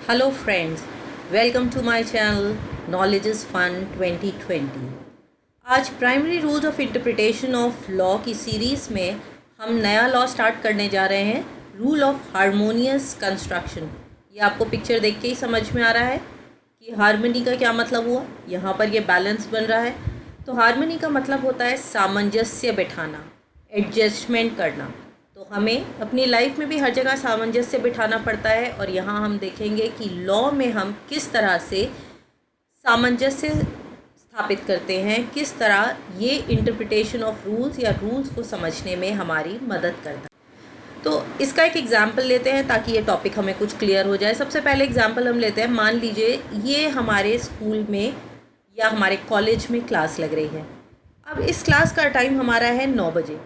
Hello friends, welcome to my channel Knowledge is Fun 2020। आज primary rules of interpretation of law की series में हम नया law start करने जा रहे हैं, रूल ऑफ हारमोनियस कंस्ट्रक्शन। ये आपको पिक्चर देख के ही समझ में आ रहा है कि हारमोनी का क्या मतलब हुआ। यहाँ पर ये बैलेंस बन रहा है, तो हारमोनी का मतलब होता है सामंजस्य बिठाना, एडजस्टमेंट करना। तो हमें अपनी लाइफ में भी हर जगह सामंजस्य बिठाना पड़ता है, और यहाँ हम देखेंगे कि लॉ में हम किस तरह से सामंजस्य स्थापित करते हैं, किस तरह ये इंटरप्रिटेशन ऑफ रूल्स या रूल्स को समझने में हमारी मदद करता है। तो इसका एक एग्जाम्पल लेते हैं ताकि ये टॉपिक हमें कुछ क्लियर हो जाए। सबसे पहले एग्जाम्पल हम लेते हैं, मान लीजिए ये हमारे स्कूल में या हमारे कॉलेज में क्लास लग रही है। अब इस क्लास का टाइम हमारा है 9 बजे।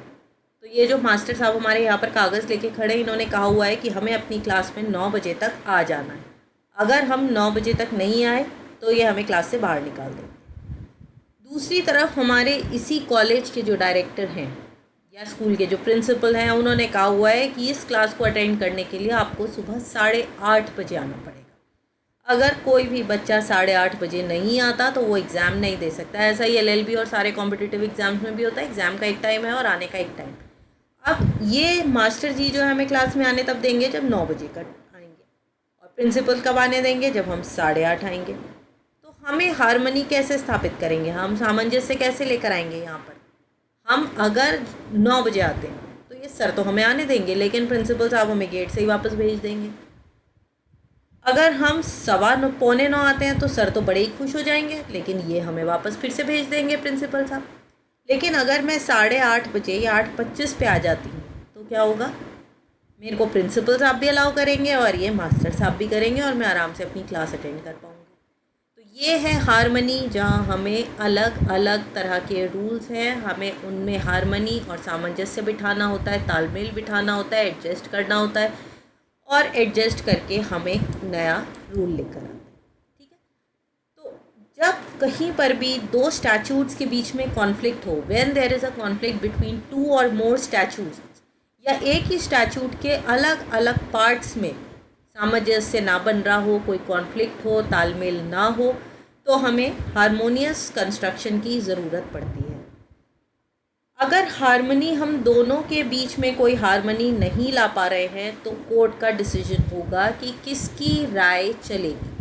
तो ये जो मास्टर साहब हमारे यहाँ पर कागज़ लेके खड़े हैं, इन्होंने कहा हुआ है कि हमें अपनी क्लास में 9 बजे तक आ जाना है। अगर हम 9 बजे तक नहीं आए तो ये हमें क्लास से बाहर निकाल देंगे। दूसरी तरफ हमारे इसी कॉलेज के जो डायरेक्टर हैं या स्कूल के जो प्रिंसिपल हैं, उन्होंने कहा हुआ है कि इस क्लास को अटेंड करने के लिए आपको सुबह 8:30 बजे आना पड़ेगा। अगर कोई भी बच्चा 8:30 बजे नहीं आता तो वो एग्ज़ाम नहीं दे सकता। ऐसा ही LLB और सारे कॉम्पिटिटिव एग्ज़ाम्स में भी होता है। एग्ज़ाम का एक टाइम है और आने का एक टाइम। अब ये मास्टर जी जो है हमें क्लास में आने तब देंगे जब 9 बजे का आएंगे, और प्रिंसिपल कब आने देंगे, जब हम 8:30 आएंगे। तो हमें हारमोनी कैसे स्थापित करेंगे, हम सामंजस्य कैसे लेकर आएंगे। यहाँ पर हम अगर 9 बजे आते हैं तो ये सर तो हमें आने देंगे, लेकिन प्रिंसिपल साहब हमें गेट से ही वापस भेज देंगे। अगर हम 9:15 आते हैं तो सर तो बड़े ही खुश हो जाएंगे, लेकिन ये हमें वापस फिर से भेज देंगे प्रिंसिपल साहब। लेकिन अगर मैं 8:30 बजे या 8:25 पे आ जाती हूँ तो क्या होगा, मेरे को प्रिंसिपल साहब भी अलाउ करेंगे और ये मास्टर साहब भी करेंगे, और मैं आराम से अपनी क्लास अटेंड कर पाऊँगी। तो ये है हारमोनी, जहाँ हमें अलग अलग तरह के रूल्स हैं, हमें उनमें हारमोनी और सामंजस्य बिठाना होता है, तालमेल बिठाना होता है, एडजस्ट करना होता है, और एडजस्ट करके हमें नया रूल लेकर आते हैं। जब कहीं पर भी दो स्टैचूट्स के बीच में कॉन्फ्लिक्ट हो, when there is a conflict between 2 और मोर स्टैचूट्स, या एक ही स्टैचूट के अलग अलग पार्ट्स में सामंजस्य ना बन रहा हो, कोई कॉन्फ्लिक्ट हो, तालमेल ना हो, तो हमें हारमोनियस कंस्ट्रक्शन की ज़रूरत पड़ती है। अगर हारमोनी हम दोनों के बीच में कोई हारमोनी नहीं ला पा रहे हैं तो कोर्ट का डिसीजन होगा कि किसकी राय चलेगी।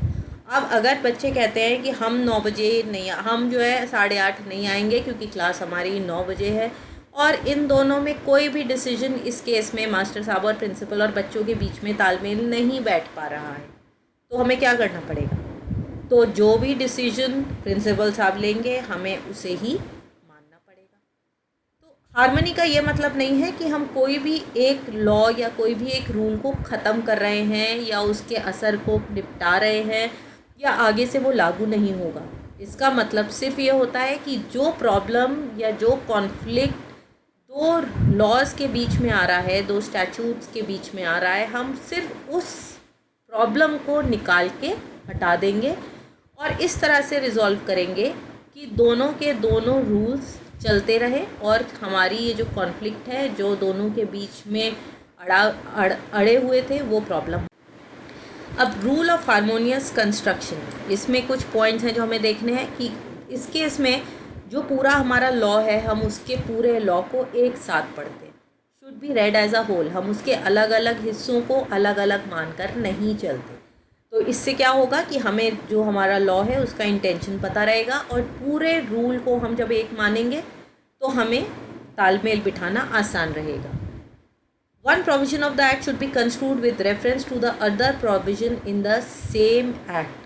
अब अगर बच्चे कहते हैं कि हम 9 बजे नहीं, हम जो है 8:30 नहीं आएंगे क्योंकि क्लास हमारी 9 बजे है, और इन दोनों में कोई भी डिसीजन इस केस में मास्टर साहब और प्रिंसिपल और बच्चों के बीच में तालमेल नहीं बैठ पा रहा है, तो हमें क्या करना पड़ेगा। तो जो भी डिसीजन प्रिंसिपल साहब लेंगे हमें उसे ही मानना पड़ेगा। तो हारमोनी का ये मतलब नहीं है कि हम कोई भी एक लॉ या कोई भी एक रूल को ख़त्म कर रहे हैं या उसके असर को निपटा रहे हैं या आगे से वो लागू नहीं होगा। इसका मतलब सिर्फ ये होता है कि जो प्रॉब्लम या जो कॉन्फ्लिक्ट दो लॉज के बीच में आ रहा है, दो स्टैचूट्स के बीच में आ रहा है, हम सिर्फ उस प्रॉब्लम को निकाल के हटा देंगे और इस तरह से रिजॉल्व करेंगे कि दोनों के दोनों रूल्स चलते रहे, और हमारी ये जो कॉन्फ्लिक्ट है, जो दोनों के बीच में अड़े हुए थे, वो प्रॉब्लम। अब रूल ऑफ हारमोनियस कंस्ट्रक्शन, इसमें कुछ पॉइंट्स हैं जो हमें देखने हैं कि इस केस में जो पूरा हमारा लॉ है, हम उसके पूरे लॉ को एक साथ पढ़ते हैं। Should be read as a whole, हम उसके अलग अलग हिस्सों को अलग अलग मानकर नहीं चलते। तो इससे क्या होगा कि हमें जो हमारा लॉ है उसका इंटेंशन पता रहेगा, और पूरे रूल को हम जब एक मानेंगे तो हमें तालमेल बिठाना आसान रहेगा। One provision of the act should be construed with reference to the other provision in the same act।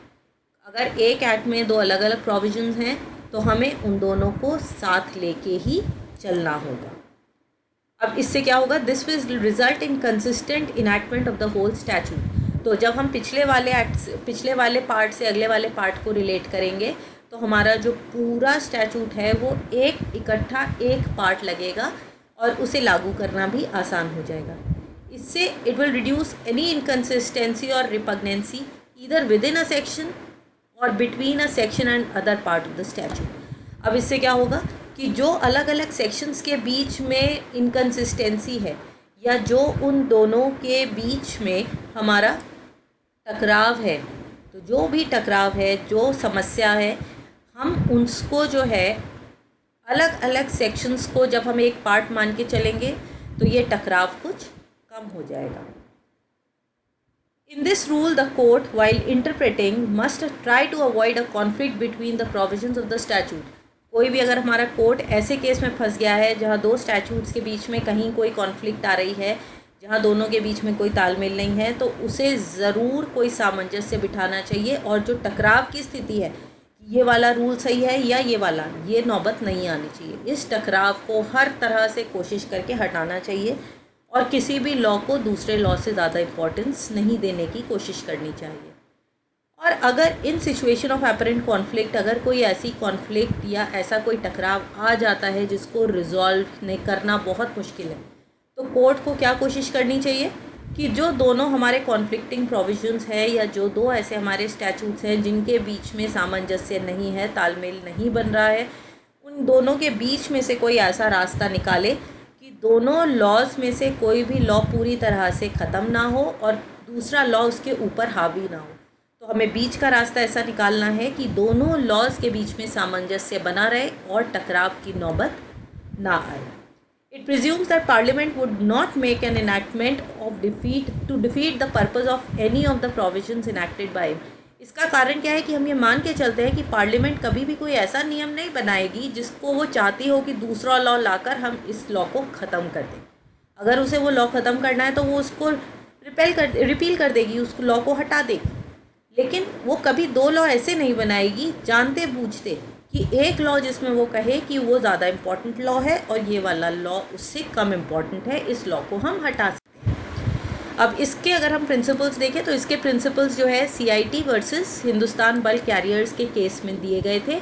अगर एक एक्ट में दो अलग अलग प्रोविजंस हैं तो हमें उन दोनों को साथ लेके ही चलना होगा। अब इससे क्या होगा, this will result in consistent enactment of the whole statute. तो जब हम पिछले वाले पार्ट से अगले वाले पार्ट को रिलेट करेंगे तो हमारा जो पूरा स्टैचूट है वो एक इकट्ठा एक पार्ट लगेगा और उसे लागू करना भी आसान हो जाएगा। इससे it will reduce any inconsistency और repugnancy either within a section और between a section and other part of the statute. अब इससे क्या होगा कि जो अलग अलग सेक्शंस के बीच में इनकन्सिस्टेंसी है, या जो उन दोनों के बीच में हमारा टकराव है, तो जो भी टकराव है, जो समस्या है, हम उसको जो है अलग अलग सेक्शंस को जब हम एक पार्ट मान के चलेंगे तो ये टकराव कुछ कम हो जाएगा। In this rule, the court, while interpreting, must try to avoid a conflict between the provisions of the statute. कोई भी अगर हमारा कोर्ट ऐसे केस में फंस गया है जहाँ दो स्टैचूट्स के बीच में कहीं कोई कॉन्फ्लिक्ट आ रही है, जहाँ दोनों के बीच में कोई तालमेल नहीं है, तो उसे ज़रूर कोई सामंजस्य बिठाना चाहिए। और जो टकराव की स्थिति है, ये वाला रूल सही है या ये वाला, ये नौबत नहीं आनी चाहिए। इस टकराव को हर तरह से कोशिश करके हटाना चाहिए और किसी भी लॉ को दूसरे लॉ से ज़्यादा इम्पोर्टेंस नहीं देने की कोशिश करनी चाहिए। और अगर इन सिचुएशन ऑफ एपरेंट कॉन्फ्लिक्ट, अगर कोई ऐसी कॉन्फ्लिक्ट या ऐसा कोई टकराव आ जाता है जिसको रिजॉल्व नहीं करना बहुत मुश्किल है, तो कोर्ट को क्या कोशिश करनी चाहिए कि जो दोनों हमारे कॉन्फ्लिक्टिंग प्रोविजंस है या जो दो ऐसे हमारे स्टैचूट्स हैं जिनके बीच में सामंजस्य नहीं है, तालमेल नहीं बन रहा है, उन दोनों के बीच में से कोई ऐसा रास्ता निकाले कि दोनों लॉज में से कोई भी लॉ पूरी तरह से ख़त्म ना हो और दूसरा लॉ उसके ऊपर हावी ना हो। तो हमें बीच का रास्ता ऐसा निकालना है कि दोनों लॉज के बीच में सामंजस्य बना रहे और टकराव की नौबत ना आए। It presumes that Parliament would not make an enactment of defeat the purpose of any of the provisions enacted by him. इसका कारण क्या है कि हम ये मान के चलते हैं कि पार्लियामेंट कभी भी कोई ऐसा नियम नहीं बनाएगी जिसको वो चाहती हो कि दूसरा लॉ लाकर हम इस लॉ को ख़त्म कर दें। अगर उसे वो लॉ ख़त्म करना है तो वो उसको रिपील कर देगी, उस लॉ को हटा देगी। लेकिन वो कभी दो लॉ ऐसे नहीं बनाएगी जानते बूझते कि एक लॉ जिसमें वो कहे कि वो ज़्यादा इम्पॉर्टेंट लॉ है और ये वाला लॉ उससे कम इम्पॉर्टेंट है, इस लॉ को हम हटा सकते हैं। अब इसके अगर हम प्रिंसिपल्स देखें तो इसके प्रिंसिपल्स जो है CIT versus Hindustan bulk carriers के केस में दिए गए थे।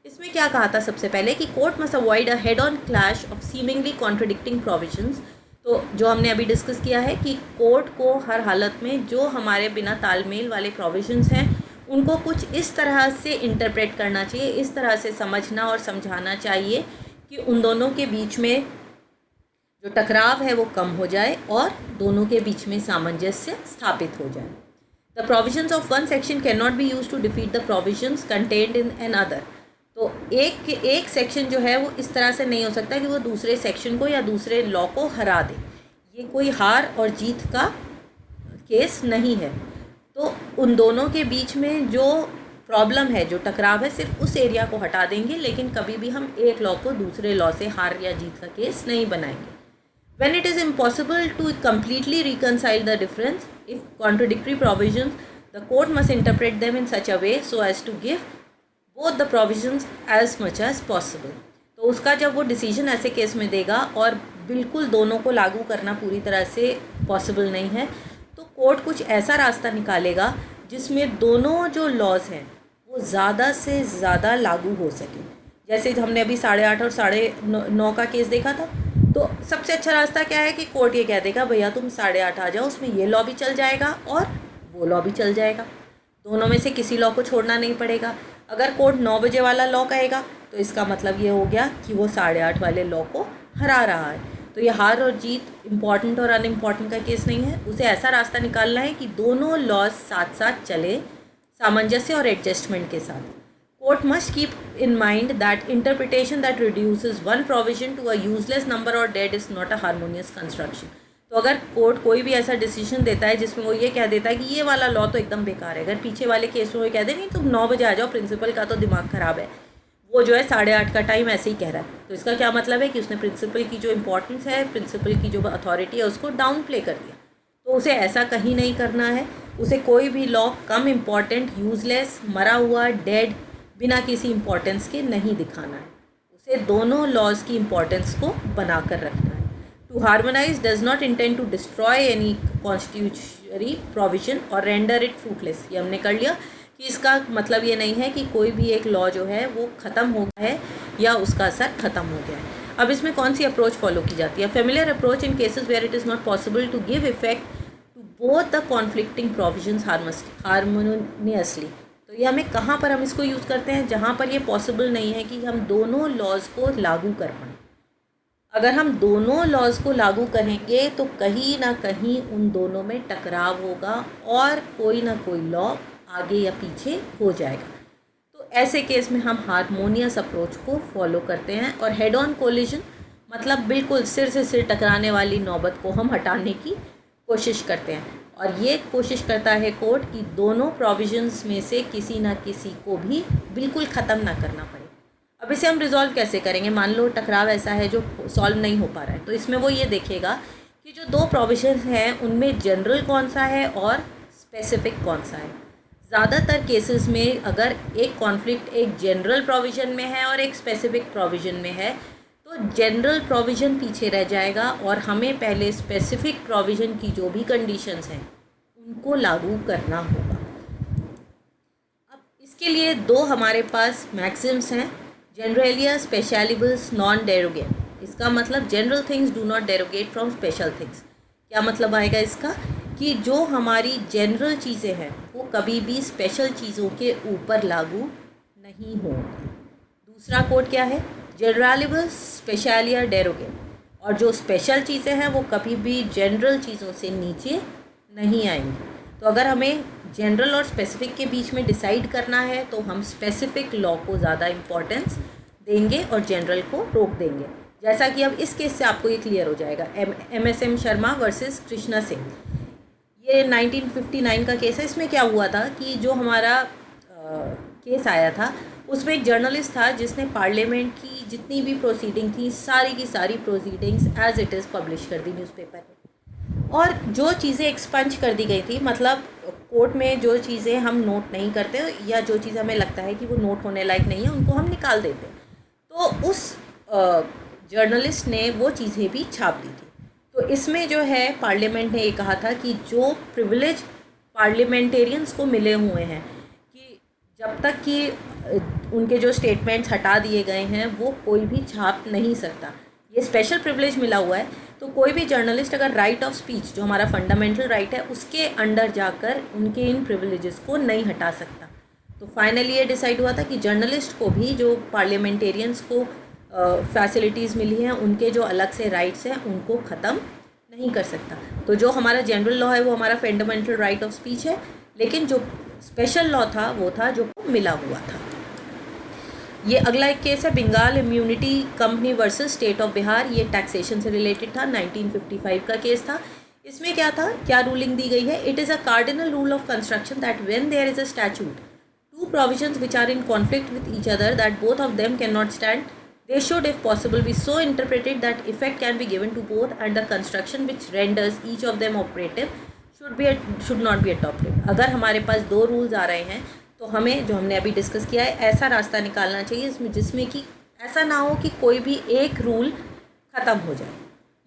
इसमें क्या कहा था सबसे पहले कि court must avoid a head on clash of seemingly contradicting provisions. तो जो हमने अभी डिस्कस किया है कि कोर्ट को हर हालत में जो हमारे बिना तालमेल वाले प्रोविजंस हैं उनको कुछ इस तरह से इंटरप्रेट करना चाहिए, इस तरह से समझना और समझाना चाहिए कि उन दोनों के बीच में जो टकराव है वो कम हो जाए और दोनों के बीच में सामंजस्य स्थापित हो जाए। The provisions of one section cannot be use to defeat the provisions contained in another. तो एक सेक्शन जो है वो इस तरह से नहीं हो सकता कि वो दूसरे सेक्शन को या दूसरे लॉ को हरा दे। ये कोई हार और जीत का केस नहीं है। तो उन दोनों के बीच में जो प्रॉब्लम है, जो टकराव है, सिर्फ उस एरिया को हटा देंगे, लेकिन कभी भी हम एक लॉ को दूसरे लॉ से हार या जीत का केस नहीं बनाएंगे। When it is impossible to completely reconcile the difference, if contradictory provisions, the court must interpret them in such a way so as to give both the provisions as much as possible. तो उसका जब वो decision ऐसे case में देगा और बिल्कुल दोनों को लागू करना पूरी तरह से पॉसिबल नहीं है, तो कोर्ट कुछ ऐसा रास्ता निकालेगा जिसमें दोनों जो लॉज हैं वो ज़्यादा से ज़्यादा लागू हो सके। जैसे हमने अभी 8.5 और 9.5 का केस देखा था, तो सबसे अच्छा रास्ता क्या है कि कोर्ट ये कह देगा भैया तुम 8.5 आ जाओ, उसमें ये लॉ भी चल जाएगा और वो लॉ भी चल जाएगा, दोनों में से किसी लॉ को छोड़ना नहीं पड़ेगा। अगर कोर्ट 9 बजे वाला लॉ कहेगा तो इसका मतलब ये हो गया कि वो 8.5 वाले लॉ को हरा रहा है। तो ये हार और जीत इम्पॉर्टेंट और अनइम्पॉर्टेंट का केस नहीं है। उसे ऐसा रास्ता निकालना है कि दोनों लॉज साथ साथ चले सामंजस्य और एडजस्टमेंट के साथ। Court must keep in mind that interpretation that reduces one provision to a useless number or dead is not a harmonious construction. तो अगर कोर्ट कोई भी ऐसा डिसीजन देता है जिसमें वो ये कह देता है कि ये वाला लॉ तो एकदम बेकार है, अगर पीछे वाले केस में वो कह दे नहीं तुम 9 बजे आ जाओ, प्रिंसिपल का तो दिमाग ख़राब है, वो जो है 8.5 का टाइम ऐसे ही कह रहा है, तो इसका क्या मतलब है कि उसने प्रिंसिपल की जो इंपॉर्टेंस है, प्रिंसिपल की जो अथॉरिटी है, उसको डाउन प्ले कर दिया। तो उसे ऐसा कहीं नहीं करना है। उसे कोई भी लॉ कम इम्पॉर्टेंट, यूजलेस, मरा हुआ, डेड, बिना किसी इम्पोर्टेंस के नहीं दिखाना है। उसे दोनों लॉज की इम्पोर्टेंस को बना कर रखना है। To harmonize does not intend to destroy any constitutional provision और रेंडर इट फ्रूटलेस। ये हमने कर लिया कि इसका मतलब ये नहीं है कि कोई भी एक लॉ जो है वो ख़त्म हो गया है या उसका असर ख़त्म हो गया है। अब इसमें कौन सी अप्रोच फॉलो की जाती है? Familiar approach in cases where it is not possible to give effect to both the conflicting provisions harmoniously. तो ये हमें कहाँ पर हम इसको यूज़ करते हैं? जहाँ पर ये पॉसिबल नहीं है कि हम दोनों लॉज को लागू कर पाएँ। अगर हम दोनों लॉज को लागू करेंगे तो कहीं ना कहीं उन दोनों में टकराव होगा और कोई ना कोई लॉ आगे या पीछे हो जाएगा। तो ऐसे केस में हम हारमोनियस अप्रोच को फॉलो करते हैं और हेड ऑन कोलिजन मतलब बिल्कुल सिर से सिर टकराने वाली नौबत को हम हटाने की कोशिश करते हैं। और ये कोशिश करता है कोर्ट कि दोनों प्रोविजंस में से किसी ना किसी को भी बिल्कुल ख़त्म ना करना पड़े। अब इसे हम रिजॉल्व कैसे करेंगे? मान लो टकराव ऐसा है जो सॉल्व नहीं हो पा रहा है, तो इसमें वो ये देखेगा कि जो दो प्रोविजन हैं उनमें जनरल कौन सा है और स्पेसिफिक कौन सा है। ज़्यादातर केसेस में अगर एक कॉन्फ्लिक्ट एक जनरल प्रोविज़न में है और एक स्पेसिफिक प्रोविज़न में है तो जनरल प्रोविज़न पीछे रह जाएगा और हमें पहले स्पेसिफिक प्रोविज़न की जो भी कंडीशंस हैं उनको लागू करना होगा। अब इसके लिए दो हमारे पास मैक्सिम्स हैं, जनरल एलिया स्पेशलिबल्स नॉन डेरोगेट। इसका मतलब general things do not derogate from special things. क्या मतलब आएगा इसका कि जो हमारी जनरल चीज़ें हैं वो कभी भी स्पेशल चीज़ों के ऊपर लागू नहीं होंगी। दूसरा कोड क्या है? जनरलिबल्स स्पेशलिया डेरोगेट। और जो स्पेशल चीज़ें हैं वो कभी भी जनरल चीज़ों से नीचे नहीं आएंगी। तो अगर हमें जनरल और स्पेसिफिक के बीच में डिसाइड करना है तो हम स्पेसिफिक लॉ को ज़्यादा इम्पोर्टेंस देंगे और जनरल को रोक देंगे। जैसा कि अब इस केस से आपको ये क्लियर हो जाएगा, MSM शर्मा वर्सेस कृष्णा सिंह। ये 1959 का केस है। इसमें क्या हुआ था कि जो हमारा केस आया था उसमें एक जर्नलिस्ट था जिसने पार्लियामेंट की जितनी भी प्रोसीडिंग थी सारी की सारी proceedings as it is publish कर दी न्यूज़पेपर में। और जो चीज़ें एक्सपंज कर दी गई थी, मतलब कोर्ट में जो चीज़ें हम नोट नहीं करते या जो चीज़ हमें लगता है कि वो नोट होने लायक नहीं है उनको हम निकाल देते, तो उस जर्नलिस्ट ने वो चीज़ें भी छाप दी थी। तो इसमें जो है पार्लियामेंट ने ये कहा था कि जो प्रिविलेज पार्लियामेंटेरियंस को मिले हुए हैं कि जब तक कि उनके जो स्टेटमेंट्स हटा दिए गए हैं वो कोई भी छाप नहीं सकता। ये स्पेशल प्रिविलेज मिला हुआ है। तो कोई भी जर्नलिस्ट अगर राइट ऑफ स्पीच जो हमारा फंडामेंटल राइट है उसके अंडर जाकर उनके इन प्रिविलेजेस को नहीं हटा सकता। तो फाइनली ये डिसाइड हुआ था कि जर्नलिस्ट को भी जो पार्लियामेंटेरियंस को फैसिलिटीज़ मिली हैं उनके जो अलग से राइट्स हैं उनको ख़त्म नहीं कर सकता। तो जो हमारा जनरल लॉ है वो हमारा फंडामेंटल राइट ऑफ स्पीच है, लेकिन जो स्पेशल लॉ था वो था जो मिला हुआ था। ये अगला एक केस है Bengal immunity company versus state of Bihar. ये टैक्सेशन से रिलेटेड था, 1955 का केस था। इसमें क्या था, क्या रूलिंग दी गई है? It is a cardinal rule of construction that when there is a statute two provisions which are in conflict with each other that both of them cannot stand, they should if possible be so interpreted that effect can be given to both and the construction which renders each of them operative should not be adopted। अगर हमारे पास दो rules आ रहे हैं तो हमें, जो हमने अभी डिस्कस किया है, ऐसा रास्ता निकालना चाहिए जिसमें कि ऐसा ना हो कि कोई भी एक रूल ख़त्म हो जाए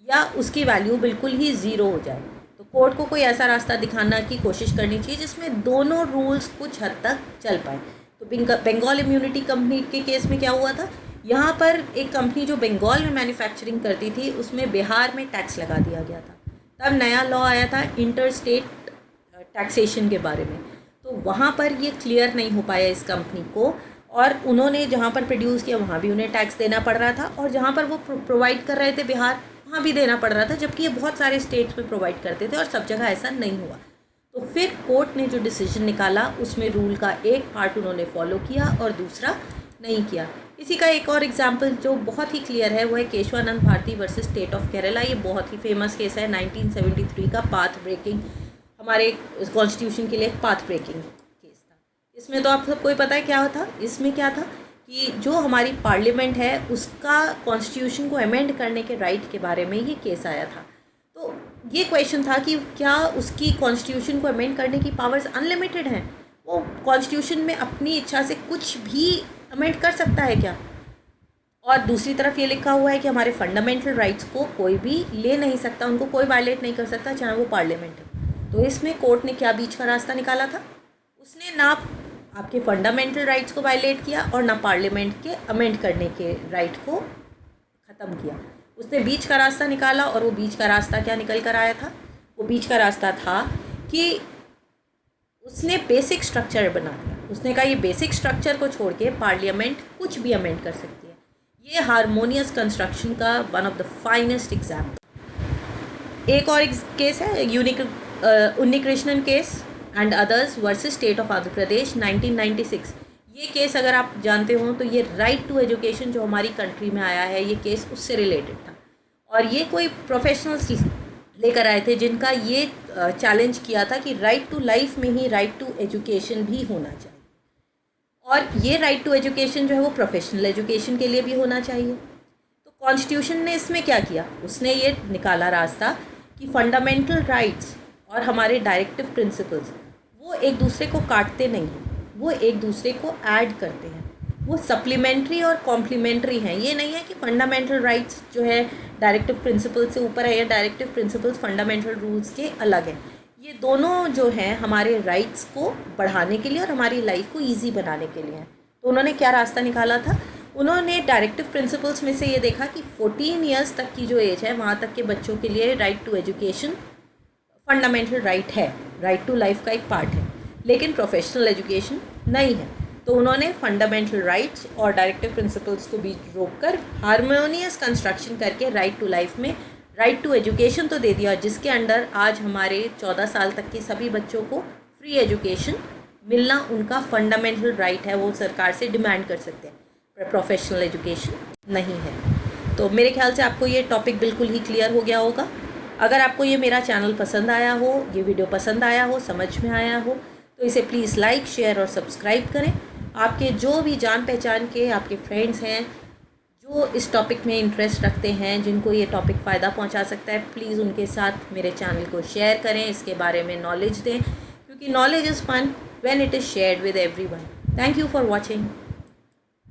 या उसकी वैल्यू बिल्कुल ही ज़ीरो हो जाए। तो कोर्ट को कोई ऐसा रास्ता दिखाना की कोशिश करनी चाहिए जिसमें दोनों रूल्स कुछ हद तक चल पाए। तो बंगाल इम्यूनिटी कंपनी के केस में क्या हुआ था, यहाँ पर एक कंपनी जो बंगाल में मैन्युफैक्चरिंग करती थी उसमें बिहार में टैक्स लगा दिया गया था। तब नया लॉ आया था इंटर स्टेट टैक्सेशन के बारे में। तो वहाँ पर ये क्लियर नहीं हो पाया इस कंपनी को, और उन्होंने जहाँ पर प्रोड्यूस किया वहाँ भी उन्हें टैक्स देना पड़ रहा था और जहाँ पर वो प्रोवाइड कर रहे थे बिहार वहाँ भी देना पड़ रहा था, जबकि ये बहुत सारे स्टेट्स में प्रोवाइड करते थे और सब जगह ऐसा नहीं हुआ। तो फिर कोर्ट ने जो डिसीजन निकाला उसमें रूल का एक पार्ट उन्होंने फॉलो किया और दूसरा नहीं किया। इसी का एक और एग्जाम्पल जो बहुत ही क्लियर है वो है Keshavananda Bharati versus state of Kerala. ये बहुत ही फेमस केस है, 1973 का पाथ ब्रेकिंग, हमारे कॉन्स्टिट्यूशन के लिए पाथ ब्रेकिंग केस था। इसमें तो आप सबको ही पता है क्या था। इसमें क्या था कि जो हमारी पार्लियामेंट है उसका कॉन्स्टिट्यूशन को अमेंड करने के राइट के बारे में ये केस आया था। तो ये क्वेश्चन था कि क्या उसकी कॉन्स्टिट्यूशन को अमेंड करने की पावर्स अनलिमिटेड हैं? वो कॉन्स्टिट्यूशन में अपनी इच्छा से कुछ भी अमेंड कर सकता है क्या? और दूसरी तरफ ये लिखा हुआ है कि हमारे फंडामेंटल राइट्स को कोई भी ले नहीं सकता, उनको कोई वायलेट नहीं कर सकता, चाहे वो पार्लियामेंट है। तो इसमें कोर्ट ने क्या बीच का रास्ता निकाला था? उसने ना आपके फंडामेंटल राइट्स को वायलेट किया और ना पार्लियामेंट के अमेंड करने के राइट को ख़त्म किया। उसने बीच का रास्ता निकाला, और वो बीच का रास्ता क्या निकल कर आया था? वो बीच का रास्ता था कि उसने बेसिक स्ट्रक्चर बना दिया। उसने कहा ये बेसिक स्ट्रक्चर को छोड़ के पार्लियामेंट कुछ भी अमेंड कर सकती है। ये हारमोनियस कंस्ट्रक्शन का one of the finest example. एक और केस है Unnikrishnan case and others versus state of Andhra Pradesh 1996। ये केस अगर आप जानते हो तो ये राइट टू एजुकेशन जो हमारी कंट्री में आया है, ये केस उससे रिलेटेड था। और ये कोई प्रोफेशनल्स लेकर आए थे जिनका ये चैलेंज किया था कि राइट टू लाइफ में ही राइट टू एजुकेशन भी होना चाहिए, और ये राइट टू एजुकेशन जो है वो प्रोफेशनल एजुकेशन के लिए भी होना चाहिए। तो कॉन्स्टिट्यूशन ने इसमें क्या किया, उसने ये निकाला रास्ता कि फंडामेंटल राइट्स और हमारे डायरेक्टिव प्रिंसिपल्स वो एक दूसरे को काटते नहीं हैं, वो एक दूसरे को ऐड करते हैं, वो सप्लीमेंट्री और कॉम्प्लीमेंट्री हैं। ये नहीं है कि फंडामेंटल राइट्स जो है डायरेक्टिव प्रिंसिपल्स से ऊपर है या डायरेक्टिव प्रिंसिपल्स फंडामेंटल रूल्स के अलग हैं। ये दोनों जो हैं हमारे राइट्स को बढ़ाने के लिए और हमारी लाइफ को ईजी बनाने के लिए हैं। तो उन्होंने क्या रास्ता निकाला था, उन्होंने डायरेक्टिव प्रिंसिपल्स में से ये देखा कि 14 ईयर्स तक की जो एज है वहाँ तक के बच्चों के लिए right to education fundamental right है, राइट टू लाइफ का एक पार्ट है, लेकिन प्रोफेशनल एजुकेशन नहीं है। तो उन्होंने फंडामेंटल राइट्स और डायरेक्टिव प्रिंसिपल्स को बीच रोककर हारमोनियस कंस्ट्रक्शन करके राइट टू लाइफ में राइट टू एजुकेशन तो दे दिया, जिसके अंडर आज हमारे 14 साल तक के सभी बच्चों को फ्री एजुकेशन मिलना उनका फंडामेंटल राइट है, वो सरकार से डिमांड कर सकते हैं, पर प्रोफेशनल एजुकेशन नहीं है। तो मेरे ख्याल से आपको ये टॉपिक बिल्कुल ही क्लियर हो गया होगा। अगर आपको ये मेरा चैनल पसंद आया हो, ये वीडियो पसंद आया हो, समझ में आया हो, तो इसे प्लीज़ लाइक, शेयर और सब्सक्राइब करें। आपके जो भी जान पहचान के आपके फ्रेंड्स हैं जो इस टॉपिक में इंटरेस्ट रखते हैं, जिनको ये टॉपिक फ़ायदा पहुंचा सकता है, प्लीज़ उनके साथ मेरे चैनल को शेयर करें, इसके बारे में नॉलेज दें, क्योंकि knowledge is fun when it is shared with everyone. Thank you for watching.